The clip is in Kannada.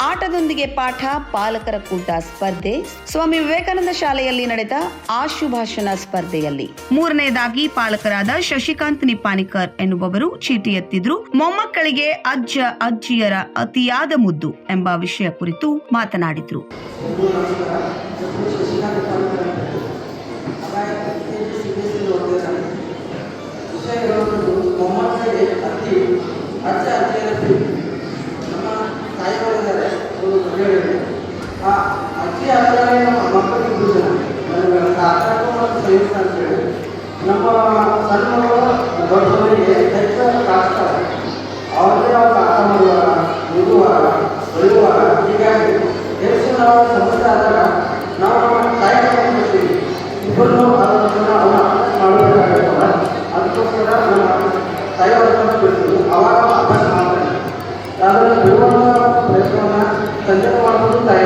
ಆಟದೊಂದಿಗೆ ಪಾಠ, ಪಾಲಕರ ಕೂಟ ಸ್ಪರ್ಧೆ, ಸ್ವಾಮಿ ವಿವೇಕಾನಂದ ಶಾಲೆಯಲ್ಲಿ ನಡೆದ ಆಶುಭಾಷಣ ಸ್ಪರ್ಧೆಯಲ್ಲಿ 3ನೇದಾಗಿ ಪಾಲಕರಾದ ಶಶಿಕಾಂತ್ ನಿಪ್ಪಾಣಿಕರ್ ಎನ್ನುವವರು ಚೀಟಿ ಎತ್ತಿದ್ರು. ಮೊಮ್ಮಕ್ಕಳಿಗೆ ಅಜ್ಜ ಅಜ್ಜಿಯರ ಅತಿಯಾದ ಮುದ್ದು ಎಂಬ ವಿಷಯ ಕುರಿತು ಮಾತನಾಡಿದ್ರು. ಅಜ್ಜಿ ಆದರೆ ನಮ್ಮ ಮಕ್ಕಳಿಗೆ ಬಿಡುವುದಿಲ್ಲ. ನನಗೆ ಸಾಕಾಗೂ ಮತ್ತು ಸಂಯುಕ್ತ ಅಂತೇಳಿ ನಮ್ಮ ಸಣ್ಣ ಮಕ್ಕಳು ದೊಡ್ಡವರಿಗೆ ಹೆಚ್ಚು ಕಾಡ್ತಾರೆ. ಅವ್ರಿಗೆ ಅವ್ರು ಅರ್ಥ ಮಾಡುವಾಗ, ಓದುವಾಗ, ಬರೆಯುವಾಗ ಹೀಗಾಗಿ ಹೆಚ್ಚು ನಾವು ಸಮಸ್ಯೆ ಆದಾಗ ನಾವು ನಮ್ಮ ತಾಯಿಗಳನ್ನು ಬಿಡ್ತೀವಿ. ಇಬ್ಬರು ಅದನ್ನು ಅವನ ಮಾಡಬೇಕಾಗುತ್ತಲ್ಲ, ಅದಕ್ಕೋಸ್ಕರ ನಮ್ಮ ತಾಯಿಯವರನ್ನು ಬಿಡ್ತೀವಿ. ಅವಾಗ ಅಭ್ಯಾಸ ಮಾಡ್ತಾರೆ. ಅದನ್ನು ಬಿಡುವಂಥ ಪ್ರಯತ್ನವನ್ನು ತಂದೆ ಮಾಡೋದು ತಾಯಿ